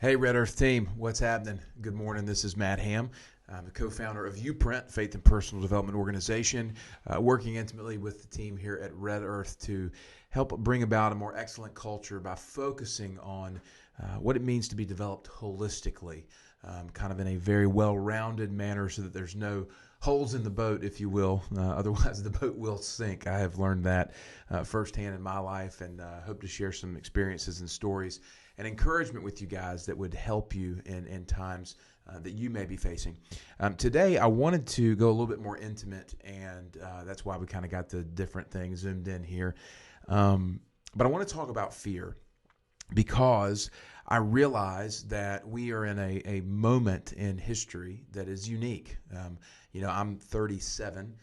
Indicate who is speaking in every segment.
Speaker 1: Hey, Red Earth team, what's happening? Good morning. This is Matt Ham. I'm the co-founder of UPrint, Faith and Personal Development Organization, working intimately with the team here at Red Earth to help bring about a more excellent culture by focusing on what it means to be developed holistically, kind of in a very well-rounded manner so that there's no holes in the boat, if you will. Otherwise, the boat will sink. I have learned that firsthand in my life, and hope to share some experiences and stories and encouragement with you guys that would help you in times that you may be facing. Today, I wanted to go a little bit more intimate, and that's why we kind of got the different things zoomed in here. But I want to talk about fear because I realize that we are in a moment in history that is unique. I'm 37.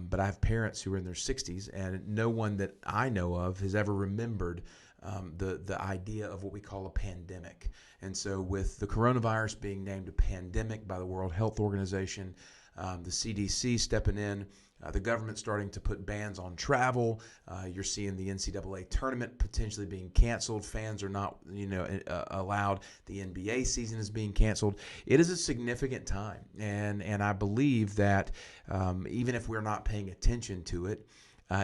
Speaker 1: But I have parents who are in their 60s, and no one that I know of has ever remembered the idea of what we call a pandemic. And so with the coronavirus being named a pandemic by the World Health Organization, the CDC stepping in, the government starting to put bans on travel. You're seeing the NCAA tournament potentially being canceled. Fans are not, allowed. The NBA season is being canceled. It is a significant time, and I believe that even if we're not paying attention to it,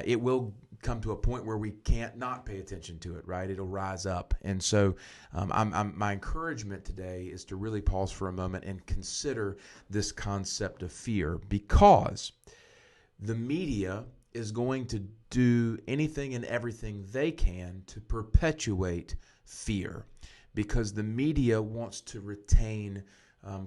Speaker 1: it will come to a point where we can't not pay attention to it, right? It'll rise up. And so my encouragement today is to really pause for a moment and consider this concept of fear, because the media is going to do anything and everything they can to perpetuate fear, because the media wants to retain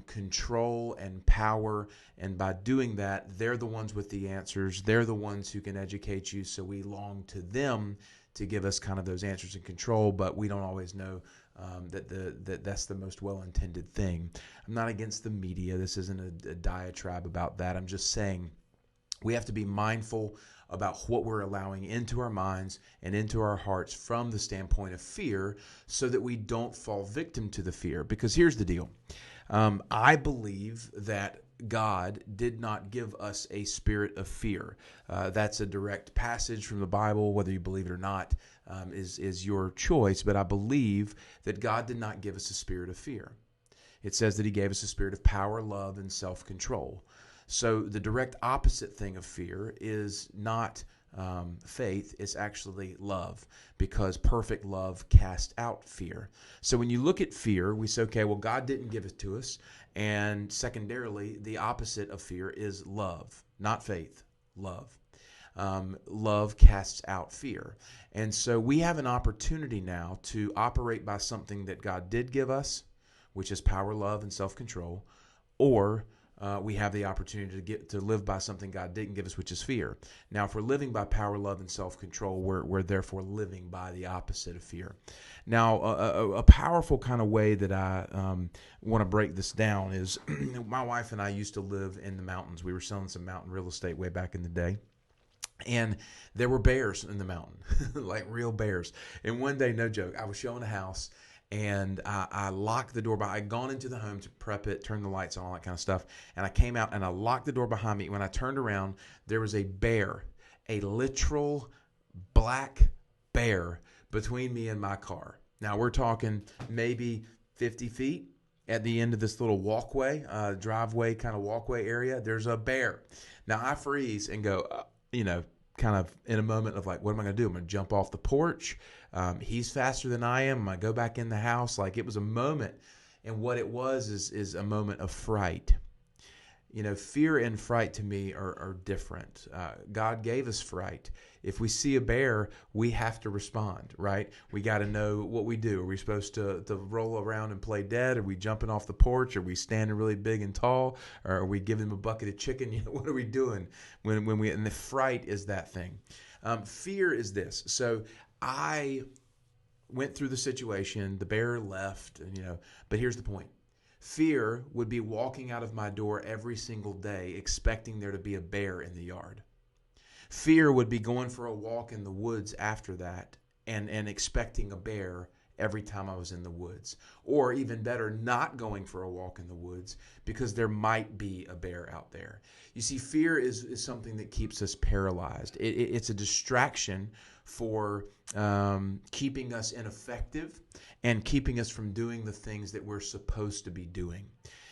Speaker 1: control and power, and by doing that, they're the ones with the answers. They're the ones who can educate you, so we long to them to give us kind of those answers and control, but we don't always know that's the most well-intended thing. I'm not against the media. This isn't a diatribe about that. I'm just saying we have to be mindful about what we're allowing into our minds and into our hearts from the standpoint of fear, so that we don't fall victim to the fear. Because here's the deal. I believe that God did not give us a spirit of fear. That's a direct passage from the Bible. Whether you believe it or not is your choice. But I believe that God did not give us a spirit of fear. It says that He gave us a spirit of power, love, and self-control. So the direct opposite thing of fear is not faith, it's actually love, because perfect love casts out fear. So when you look at fear, we say, okay, well, God didn't give it to us. And secondarily, the opposite of fear is love, not faith, love. Love casts out fear. And so we have an opportunity now to operate by something that God did give us, which is power, love, and self-control, or we have the opportunity to live by something God didn't give us, which is fear. Now, if we're living by power, love, and self-control, we're therefore living by the opposite of fear. Now, a powerful kind of way that I want to break this down is my wife and I used to live in the mountains. We were selling some mountain real estate way back in the day. And there were bears in the mountain, like real bears. And one day, no joke, I was showing a house, and I locked the door. I'd gone into the home to prep it, turn the lights on, all that kind of stuff. And I came out and I locked the door behind me. When I turned around, there was a bear, a literal black bear between me and my car. Now, we're talking maybe 50 feet at the end of this little walkway, driveway kind of walkway area. There's a bear. Now, I freeze and go, kind of in a moment of like, what am I going to do? I'm going to jump off the porch. He's faster than I am. I'm going to go back in the house. Like, it was a moment. And what it was is a moment of fright. Fear and fright to me are different. God gave us fright. If we see a bear, we have to respond, right? We got to know what we do. Are we supposed to roll around and play dead? Are we jumping off the porch? Are we standing really big and tall? Or are we giving him a bucket of chicken? What are we doing and the fright is that thing. Fear is this. So I went through the situation. The bear left, but here's the point. Fear would be walking out of my door every single day expecting there to be a bear in the yard. Fear would be going for a walk in the woods after that and expecting a bear every time I was in the woods. Or even better, not going for a walk in the woods because there might be a bear out there. You see, fear is something that keeps us paralyzed. It's a distraction for keeping us ineffective and keeping us from doing the things that we're supposed to be doing.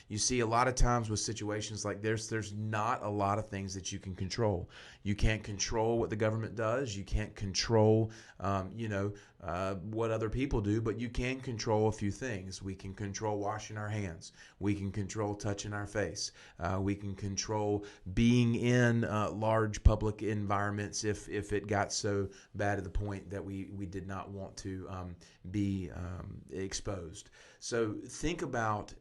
Speaker 1: You see, a lot of times with situations like this, there's not a lot of things that you can control. You can't control what the government does. You can't control, what other people do, but you can control a few things. We can control washing our hands. We can control touching our face. We can control being in large public environments if it got so bad to the point that we did not want to be exposed. So think about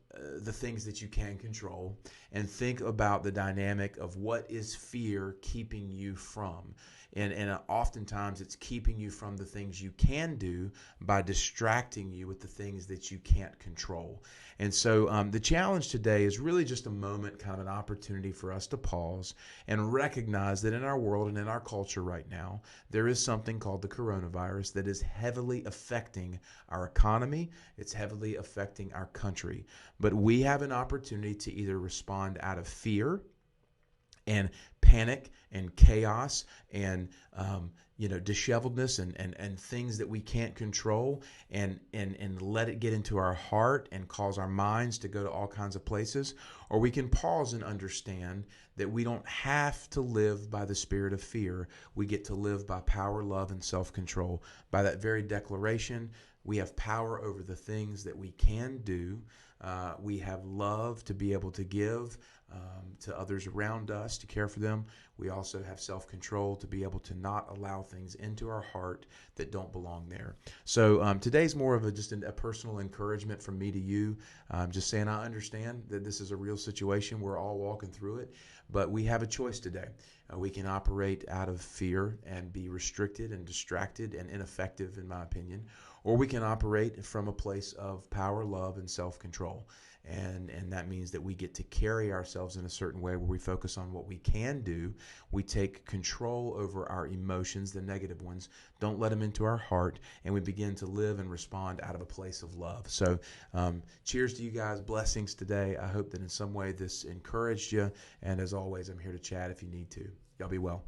Speaker 1: the things that you can control, and think about the dynamic of what is fear keeping you from. And oftentimes it's keeping you from the things you can do by distracting you with the things that you can't control. And so the challenge today is really just a moment, kind of an opportunity for us to pause and recognize that in our world and in our culture right now, there is something called the coronavirus that is heavily affecting our economy. It's heavily affecting our country. But we have an opportunity to either respond out of fear and panic and chaos and disheveledness and things that we can't control and let it get into our heart and cause our minds to go to all kinds of places. Or we can pause and understand that we don't have to live by the spirit of fear. We get to live by power, love, and self-control. By that very declaration, we have power over the things that we can do. We have love to be able to give to others around us, to care for them. We also have self-control to be able to not allow things into our heart that don't belong there. So today's more of just a personal encouragement from me to you. Just saying I understand that this is a real situation. We're all walking through it, but we have a choice today. We can operate out of fear and be restricted and distracted and ineffective, in my opinion, or we can operate from a place of power, love, and self-control. And that means that we get to carry ourselves in a certain way where we focus on what we can do. We take control over our emotions, the negative ones, don't let them into our heart, and we begin to live and respond out of a place of love. So cheers to you guys. Blessings today. I hope that in some way this encouraged you. And as always, I'm here to chat if you need to. Y'all be well.